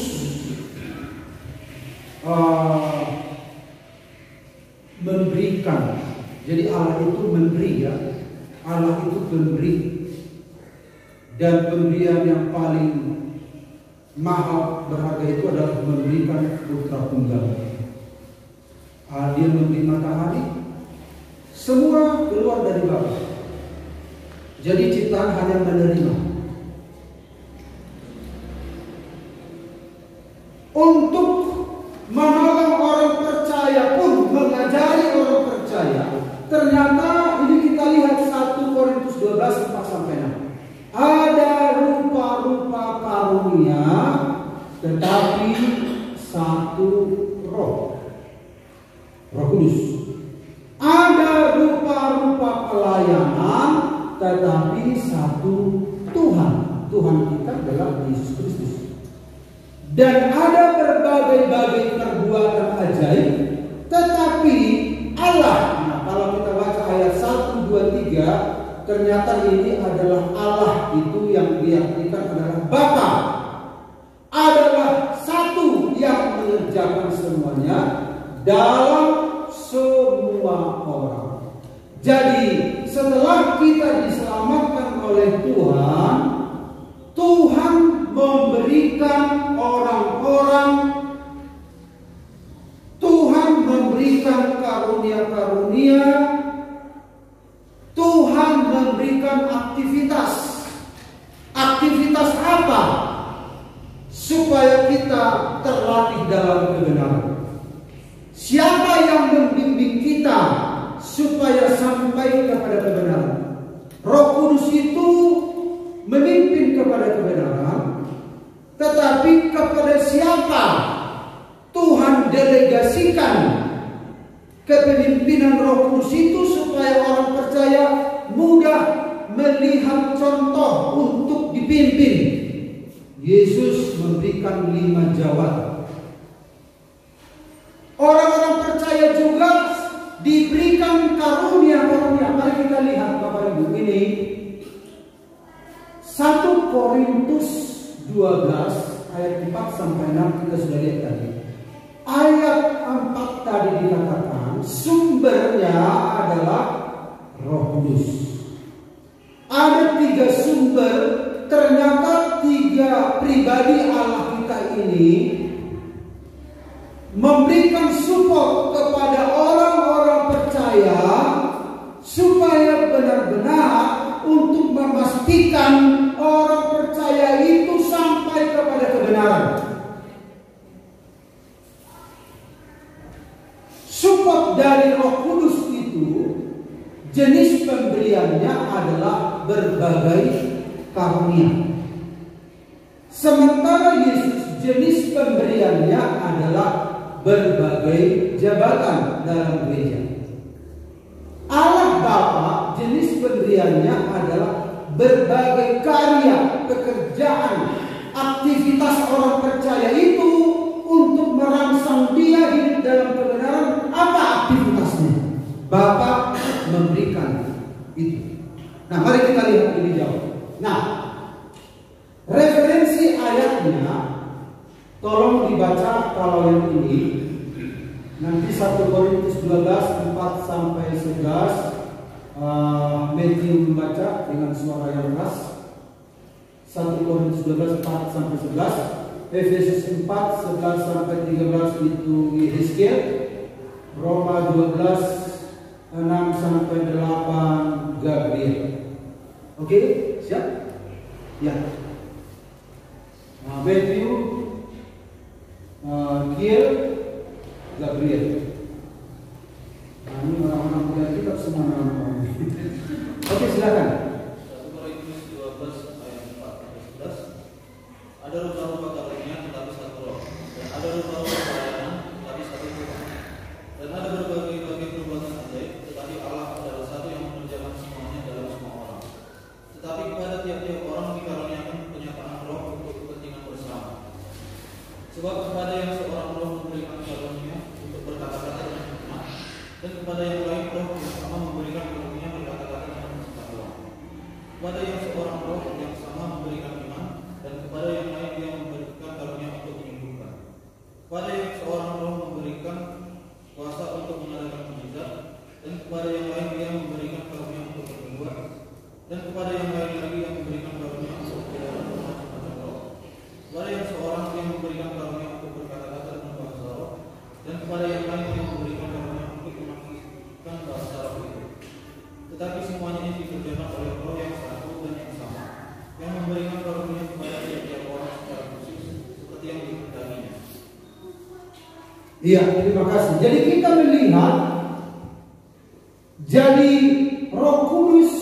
memberikan. Jadi Allah itu memberi, ya. Allah itu pemberi. Dan pemberian yang paling mahal berharga itu adalah memberikan putra tunggal. Dia memberi matahari, semua keluar dari Bapa. Jadi ciptaan hanya menerima. Untuk menolong orang percaya pun, mengajari orang percaya, ternyata ini kita lihat 1 Korintus 12 4-6. Ada rupa-rupa karunia, tetapi satu roh, Roh Kudus. Ada rupa-rupa pelayanan, tetapi satu Tuhan. Tuhan kita adalah Yesus Kristus. Dan ada berbagai-bagai perbuatan ajaib, tetapi Allah. Nah, kalau kita baca ayat 1, 2, 3, ternyata ini adalah Allah itu yang diartikan adalah Bapa. Adalah satu yang mengerjakan semuanya dalam semua orang. Jadi setelah kita diselamatkan oleh Tuhan, Tuhan memberikan orang-orang, Tuhan memberikan karunia-karunia, Tuhan memberikan aktivitas. Aktivitas apa? Supaya kita terlatih dalam kebenaran. Siapa yang membimbing kita supaya sampai kepada kebenaran? Roh Kudus itu memimpin kepada kebenaran. Tetapi kepada siapa Tuhan delegasikan kepemimpinan Roh Kudus itu supaya orang percaya mudah melihat contoh untuk dipimpin? Yesus memberikan 5 jawab. Orang-orang percaya juga diberikan karunia-karunia. Mari kita lihat Bapak Ibu, ini 1 Korintus 12 ayat 4-6 kita sudah lihat tadi. Ayat 4 tadi dikatakan sumbernya adalah Roh Kudus. Ada 3 sumber. Ternyata 3 pribadi Allah kita ini memberikan support kepada orang-orang percaya supaya benar-benar untuk memastikan orang percaya itu sampai kepada kebenaran. Support dari Roh Kudus itu jenis pemberiannya adalah berbagai karunia. Sementara Yesus jenis pemberiannya adalah berbagai jabatan dalam gereja. Allah Bapa jenis pemberiannya adalah berbagai karya, pekerjaan, aktivitas orang percaya itu untuk merangsang dia hidup dalam kebenaran. Apa aktivitasnya? Bapa memberikan itu. Nah, mari kita lihat lebih jauh. Nah, referensi ayatnya tolong dibaca kalau yang ini. Nanti 1 Korintus 12 4-11, Matthew membaca dengan suara yang keras. 1 Korintus 12 4-11, Efesus 4 11-13 itu Yeskiel, Roma 12 6-8 Gabriel. Oke, siap? Ya. Matthew, Kiel, Gabriel. Ini orang-orang muda kita semua orang-orang. Oke, silakan. 1 Korintus 12 ayat 4-11. Ada rupa-rupa karunia tetapi satu roh, dan ada rupa-rupa pelayanan tetapi satu Tuhan, dan ada berbagai Sebab kepada yang seorang roh memberikan karunia untuk berkata-kata dengan hikmat, dan kepada yang lain roh yang sama memberikan karunia berkata-kata dengan pengetahuan. Kepada yang seorang roh yang sama memberikan iman, dan kepada yang lain dia memberikan karunia untuk menyembuhkan. Kepada yang seorang roh memberikan kuasa untuk mengadakan mujizat, dan kepada yang lain dia memberikan karunia untuk bernubuat, dan kepada yang lain lagi yang memberikan karunia untuk mengajarkan macam-macam roh. Kepada yang seorang yang memberikan karunia untuk berkata-kata dengan bahasa roh, dan kepada yang lain yang memberikan karunia untuk menafsirkan bahasa roh itu. Tetapi semuanya ini dikerjakan oleh roh yang satu dan yang sama, yang memberikan karunia kepada tiap-tiap orang secara khusus seperti yang dikehendakinya. Iya, terima kasih. Jadi kita melihat, jadi Roh Kudus,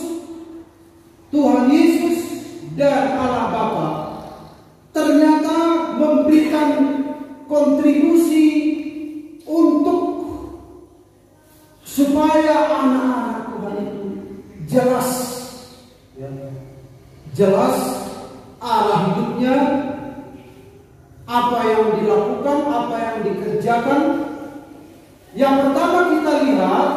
Tuhan Yesus dan Allah Bapa ternyata memberikan kontribusi untuk supaya anak-anak Tuhan itu jelas, ya, jelas arah hidupnya, apa yang dilakukan, apa yang dikerjakan. Yang pertama kita lihat,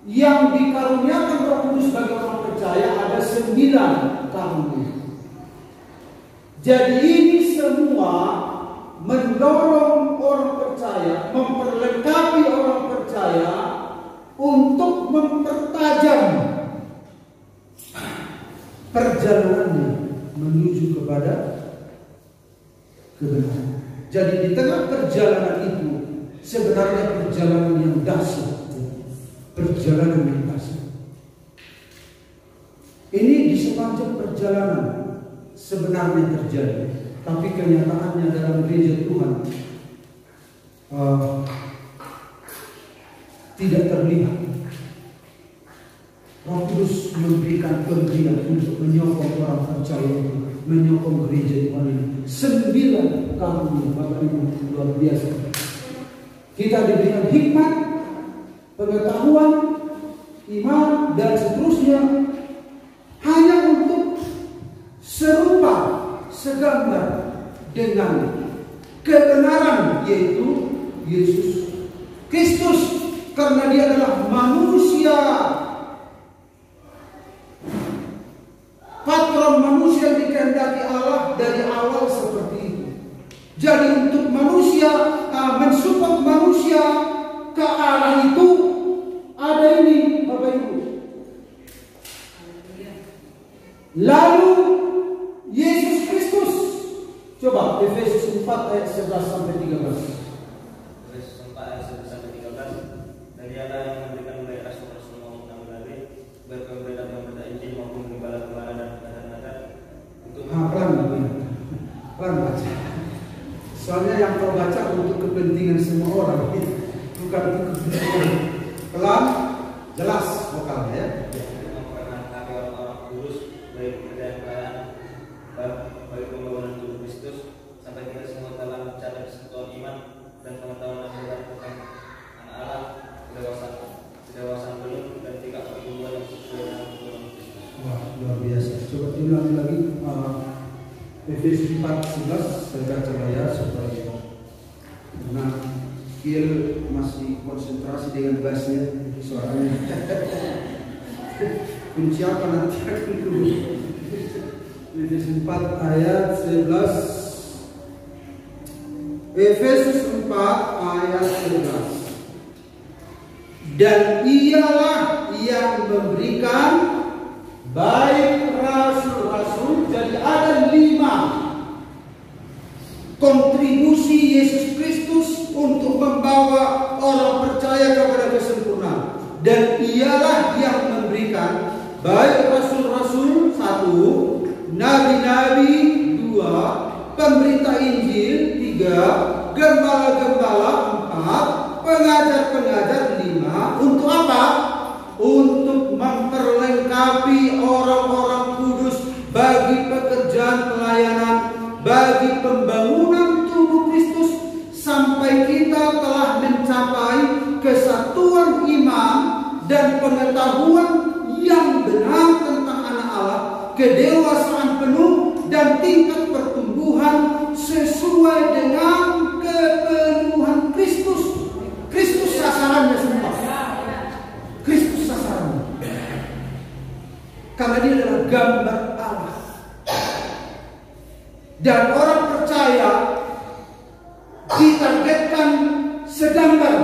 yang dikaruniakan Roh Kudus bagi orang percaya ada 9 karunia. Jadi ini semua mendorong orang percaya, memperlengkapi orang percaya untuk mempertajam perjalanannya menuju kepada kebenaran. Jadi di tengah perjalanan itu sebenarnya perjalanan yang dahsyat, perjalanan yang dahsyat. Ini di sepanjang perjalanan sebenarnya terjadi, tapi kenyataannya dalam gereja Tuhan tidak terlihat. Roh Kudus memberikan pemberian untuk menyokong orang percaya itu, menyokong gereja Tuhan ini. 9 karunia, Bapak Ibu, luar biasa. Kita diberikan hikmat, pengetahuan, iman, dan seterusnya, hanya untuk serupa, segambar dengan kebenaran, yaitu Yesus Kristus, karena dia adalah manusia, patron manusia yang dikehendaki Allah dari awal seperti itu. Jadi untuk manusia, mensupport manusia ke arah itu, ada ini Bapak Ibu. Lalu Yesus Kristus, coba Efesus 4 ayat 11 sampai 13. Efesus 4 ayat 11 sampai 13. Dan dialah yang memberikan mulai rasul-rasul maupun nabi-nabi, berpemberitaan pemberitaan Injil maupun gembala-gembala dan pengajar-pengajar untuk pelan baca. Soalnya yang kau baca untuk kepentingan semua orang, bukan untuk kepentingan. Pelan, jelas vokalnya ya. memperlengkapi orang-orang kudus baik pekerjaan bagi pembangunan tubuh Kristus sampai kita semua telah mencapai kesatuan iman dan pengetahuan dan benar tentang anak Allah, kedewasaan penuh dan tingkat pertumbuhan yang sesuai dengan kebutuhan Kristus. Wah, luar biasa. Coba diulangi lagi. Efesus 4:11 saya baca ya supaya karena Kiel masih konsentrasi dengan bassnya, suaranya. Kunci apa nanti aku dulu. Efesus 4 ayat 11. Efesus 4 ayat 11. Dan ialah yang memberikan baik rasul-rasul. Jadi ada 5 kontribusi Yesus Kristus untuk membawa orang percaya kepada kesempurnaan. Dan ialah yang memberikan baik rasul-rasul 1, nabi-nabi 2, pemberita Injil 3, gembala-gembala 4, pengajar-pengajar 5. Untuk apa? Untuk memperlengkapi orang-orang kudus bagi pekerjaan pelayanan, bagi pembangunan tubuh Kristus, sampai kita telah mencapai kesatuan iman dan pengetahuan yang benar tentang anak Allah, kedewasaan penuh dan tingkat pertumbuhan sesuai dengan percaya ditargetkan segambar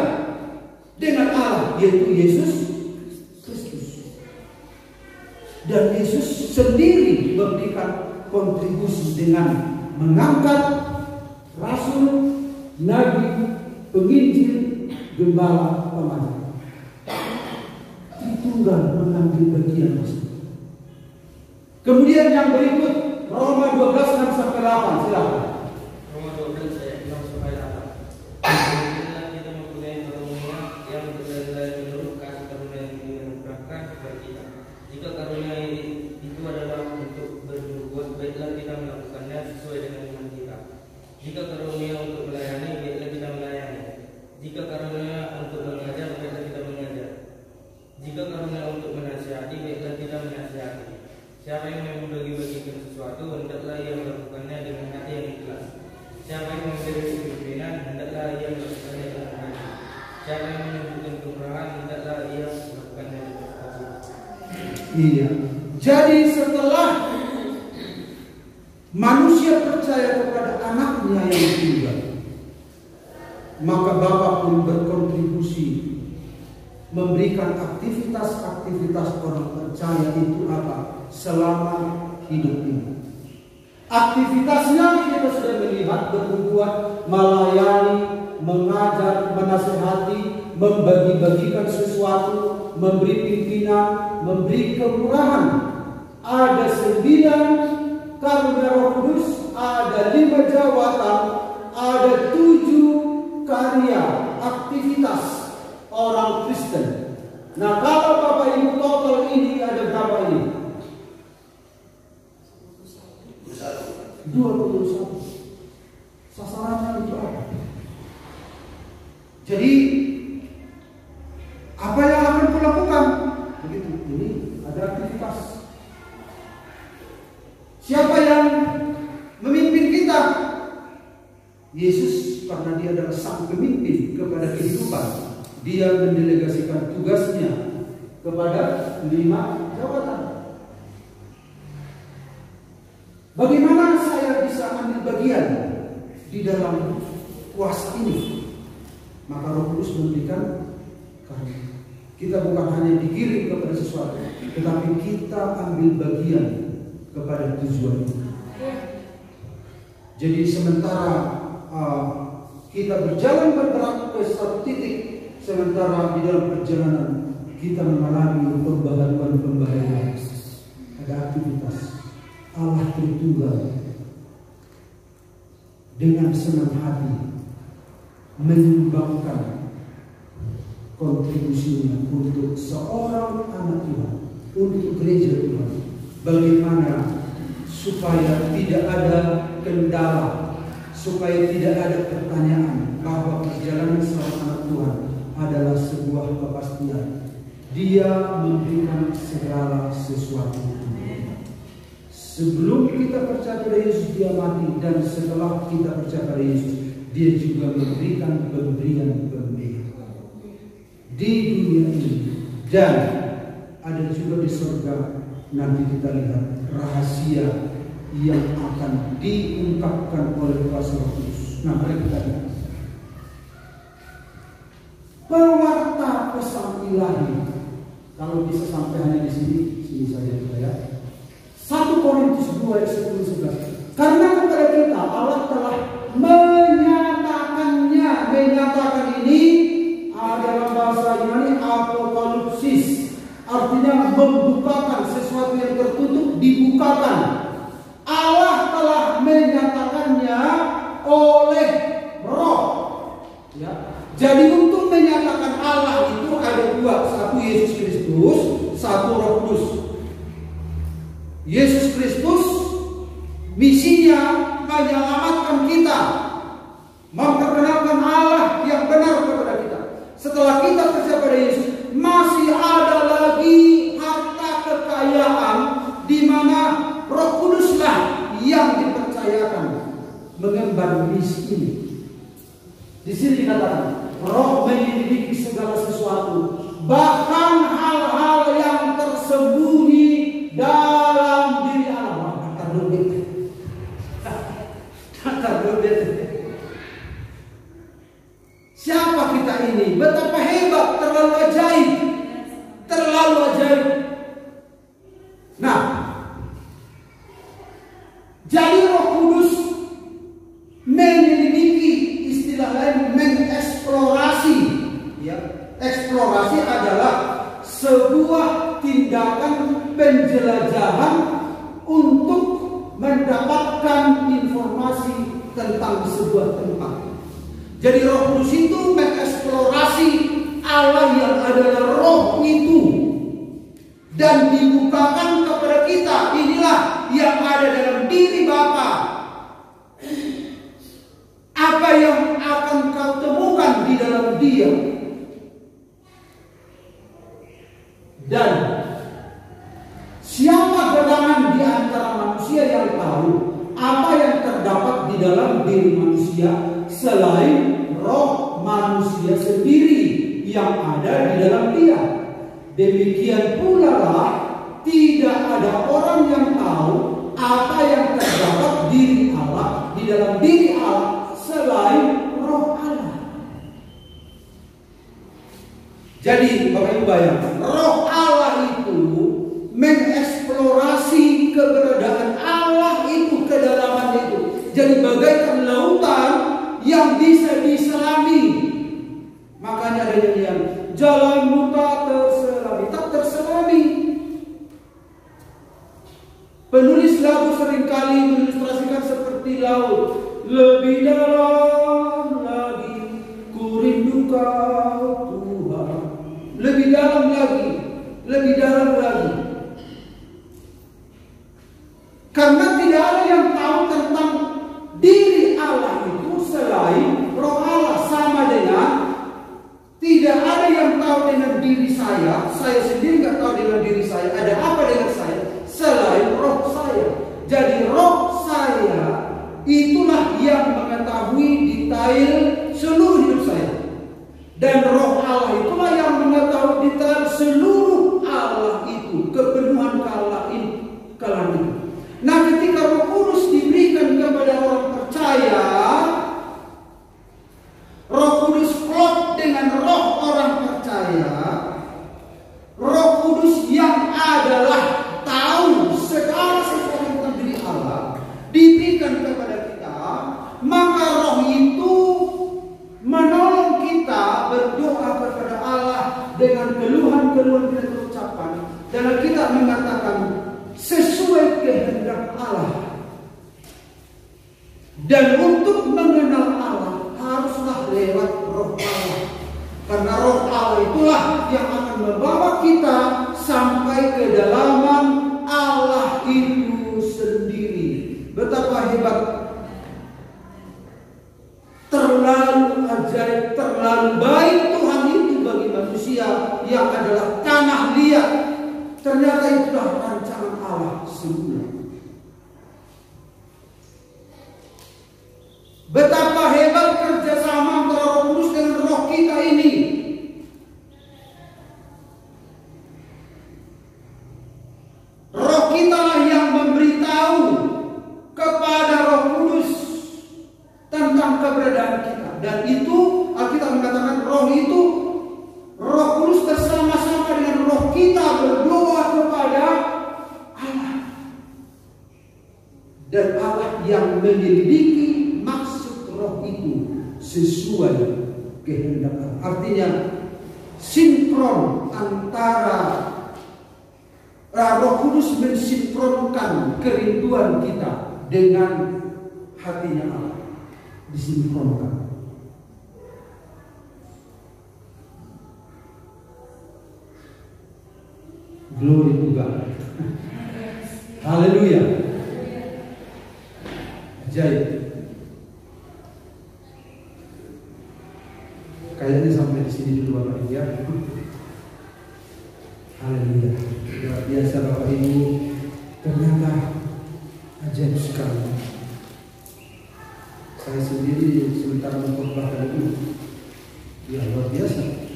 dengan Allah, yaitu Yesus Kristus. Dan Yesus sendiri memberikan kontribusi dengan mengangkat rasul, nabi, penginjil, gembala, pemaja. Tritunggal mengambil bagian tersebut. Kemudian yang berikut Roma 12:6-8, silakan. Roma 12 ayat 6-8. Kita mempunyai karunia yang berlari menurut kasih karunia yang dianugerahkan kepada kita. Jika karunia itu adalah untuk berbuat baiklah kita melakukannya sesuai dengan iman kita. Jika karunia untuk melayani, baiklah kita melayani. Jika karunia untuk mengajar, baiklah kita mengajar. Jika karunia untuk menasihati, baiklah kita menasihati. Siapa yang membagi-bagikan sesuatu, hendaklah ia melakukannya dengan hati yang ikhlas. Siapa yang memberi kepemimpinan, hendaklah ia melakukannya dengan hati. Siapa yang menunjukkan kemurahan, hendaklah ia melakukannya dengan hati. Iya. Jadi setelah manusia percaya kepada anaknya yang tunggal, maka Bapa pun berkontribusi memberikan aktivitas-aktivitas orang percaya itu apa? Selama hidup ini. Aktivitasnya kita sudah melihat berbuat melayani, mengajar, menasihati, membagi-bagikan sesuatu, memberi pimpinan, memberi kelurahan. Ada 9 karunia Roh Kudus, ada 5 jawatan, ada 7 karya aktivitas orang Kristen. Nah, kalau Bapak Ibu total ini ada berapa ini? 21. Sasarannya itu apa? Jadi apa yang akan kulakukan? Begitu. Ini ada aktivitas. Siapa yang memimpin kita? Yesus, karena dia adalah sang pemimpin kepada kehidupan. Dia mendelegasikan tugasnya kepada 5 jabatan. Bagaimana saya bisa ambil bagian di dalam kuasa ini? Maka Roh Kudus memberikan karunia. Kita bukan hanya digiring kepada sesuatu, tetapi kita ambil bagian kepada tujuan itu. Jadi sementara kita berjalan bergerak ke satu titik, sementara di dalam perjalanan kita mengalami pembaharuan. Ada aktivitas. Allah Tritunggal dengan senang hati menyumbangkan kontribusinya untuk seorang anak Tuhan, untuk gereja Tuhan. Bagaimana supaya tidak ada kendala, supaya tidak ada pertanyaan bahwa perjalanan seorang anak Tuhan adalah sebuah kepastian. Dia memberikan segala sesuatu. Sebelum kita percaya pada Yesus, dia mati, dan setelah kita percaya pada Yesus, dia juga memberikan pemberian-pemberian di dunia ini, dan ada juga di surga. Nanti kita lihat rahasia yang akan diungkapkan oleh kuasa Roh Kudus. Nah, mari kita lihat pewarta pesan ilahi. Kalau bisa sampai hanya di sini saja kita ya. 1 Korintus 2 ayat 10-11. Karena kepada kita Allah telah menyatakan ini dalam bahasa Yunani apokalipsis, artinya membukakan sesuatu yang tertutup, dibukakan. Allah telah menyatakannya oleh Roh. Ya. Jadi untuk menyatakan Allah itu ada 2, satu Yesus Kristus, satu Roh Kudus. Yesus Kristus misinya menyelamatkan kita, memperkenalkan Allah yang benar kepada kita. Setelah kita percaya pada Yesus, masih ada lagi harta kekayaan di mana Roh Kuduslah yang dipercayakan mengemban misi ini. Di sini dikatakan Roh menyelidiki segala sesuatu, bahkan hal-hal yang tersembunyi dalam diri Allah. Siapa kita ini? Betapa hebat, terlalu ajaib. Terlalu ajaib. Nah, jadi Roh Kudus menyelidiki, istilah lain mengeksplorasi. Ya, eksplorasi adalah sebuah tindakan penjelajahan untuk mendapatkan informasi tentang sebuah tempat. Jadi Roh Kudus itu mengeksplorasi Allah yang adalah Roh itu dan dibukakan kepada kita. Inilah yang ada dalam diri Bapa. Apa yang akan kau temukan di dalam Dia. Dan siapa gerangan di antara manusia yang tahu apa yang terdapat di dalam diri manusia selain roh manusia sendiri yang ada di dalam dia. Demikian pula lah tidak ada orang yang tahu apa yang terdapat diri Allah di dalam diri Allah selain roh Allah. Jadi Bapak Ibu bayangkan, roh Allah itu mengeksplorasi keberadaan Allah itu, kedalaman itu. Jadi bagaikan lautan yang bisa diselami. Makanya ada yang jalanmu tak terselami, tak terselami. Penulis lagu seringkali mengilustrasikan seperti laut. Lebih dalam lagi ku rindu Kau Tuhan. Lebih dalam lagi, lebih dalam lagi. Karena tidak ada yang tahu tentang diri Allah itu selain roh Allah. Sama dengan tidak ada yang tahu dengan diri saya sendiri nggak tahu dengan diri saya. Ada apa dengan saya selain roh saya. Jadi roh saya itulah yang mengetahui detail seluruh hidup saya. Dan roh Allah itulah yang mengetahui detail seluruh Allah itu, kepenuhan Allah itu. Nah, ketika Roh Kudus diberikan kepada orang percaya, Roh Kudus klop dengan roh orang percaya. Roh Kudus yang adalah tahu segala sesuatu tentang diri Allah diberikan kepada kita, maka roh itu menolong kita berdoa kepada Allah dengan keluhan-keluhan dan ucapan. Dan kita mengatakan sesuai kehendak Allah. Dan untuk mengenal Allah haruslah lewat roh Allah. Karena roh Allah itulah yang akan membawa kita sampai ke kedalaman Allah itu sendiri. Betapa hebat, terlalu ajaib, terlalu baik Tuhan itu bagi manusia yang adalah tanah liat. Ternyata itulah rancangan Allah semula. Betapa hebat kerjasama antara Roh Kudus dengan roh kita ini. Roh kita lah yang memberitahu kepada Roh Kudus tentang keberadaan kita. Dan itu Alkitab mengatakan roh itu, Roh Kudus bersama-sama dengan roh kita berdoa kepada Allah. Dan Allah yang menyelidiki maksud roh itu sesuai kehendak Allah. Artinya sinkron antara Roh Kudus mensinkronkan kerinduan kita dengan hatinya Allah. Disinkronkan. Glory to God. Haleluya. Ajaib. Kayaknya sampai di sini dulu Bapak Ibu ya. Haleluya. Luar biasa Bapak Ibu. Ternyata ajaib sekali. Saya sendiri sebentar mengkhotbah tadi. Ya luar biasa.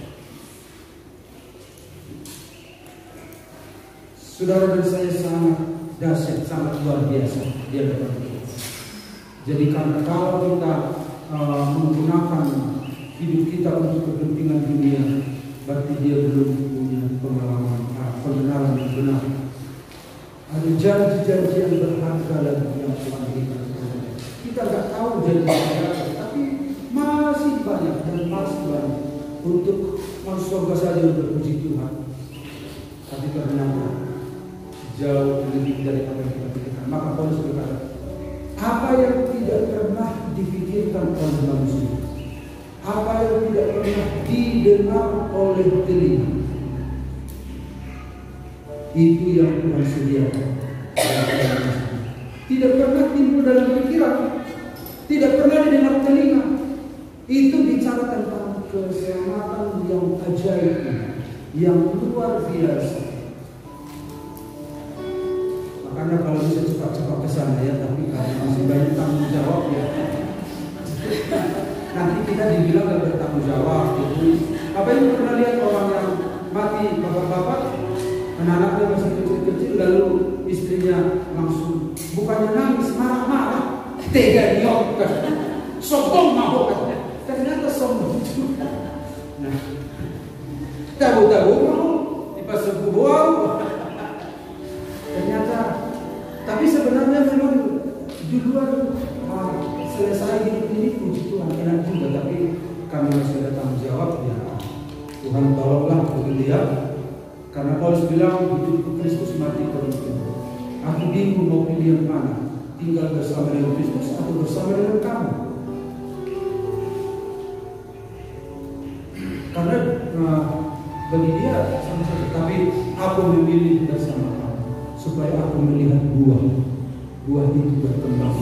Saudara dan saya sangat dahsyat, sangat luar biasa di hadapan Tuhan. Jadi karena kalau kita menggunakan hidup kita untuk kepentingan dunia, berarti dia belum punya pengalaman, pengenalan yang benar. Ada janji-janji yang berharga lagi yang Tuhan berikan. Kita nggak tahu janji apa, tapi masih banyak dan masih banyak untuk masuk surga saja untuk puji Tuhan. Tapi ternyata jauh lebih dari apa yang kita pikirkan. Maka Paulus berkata, apa yang tidak pernah dipikirkan oleh manusia, apa yang tidak pernah didengar oleh telinga, itu yang Tuhan sediakan. Tidak pernah timbul dalam pikiran, tidak pernah didengar telinga. Itu bicara tentang keselamatan yang ajaib, yang luar biasa. Makanya kalau bisa cepat-cepat ke sana ya, tapi karena masih banyak tanggung jawab ya, nanti kita dibilang gak bertanggung jawab gitu. Apa yang pernah lihat orang yang mati bapak-bapak, anak-anaknya masih kecil-kecil, lalu istrinya langsung bukannya nangis, marah-marah, tega diok, sombong mabuk katanya. Ternyata sombong juga. Nah, tahu-tahu mau dipasang kubur. Ternyata, tapi sebenarnya memang di luar selesai hidup ini puji Tuhan enak juga, tapi kami masih ada tanggung jawab ya. Tuhan tolonglah begitu ya. Karena Paulus bilang hidup Kristus, mati untuk. Aku bingung mau pilih yang mana, tinggal bersama dengan Kristus atau bersama dengan kamu. Karena bagi dia sama saja, tapi aku memilih bersama kamu supaya aku melihat buah itu berkembang.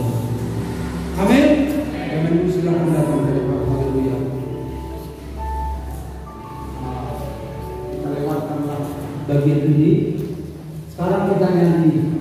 Amin. Amin. Silakan datang dari Bapak. Haleluya. Kita lewatkanlah bagian ini. Sekarang kita nyanyi.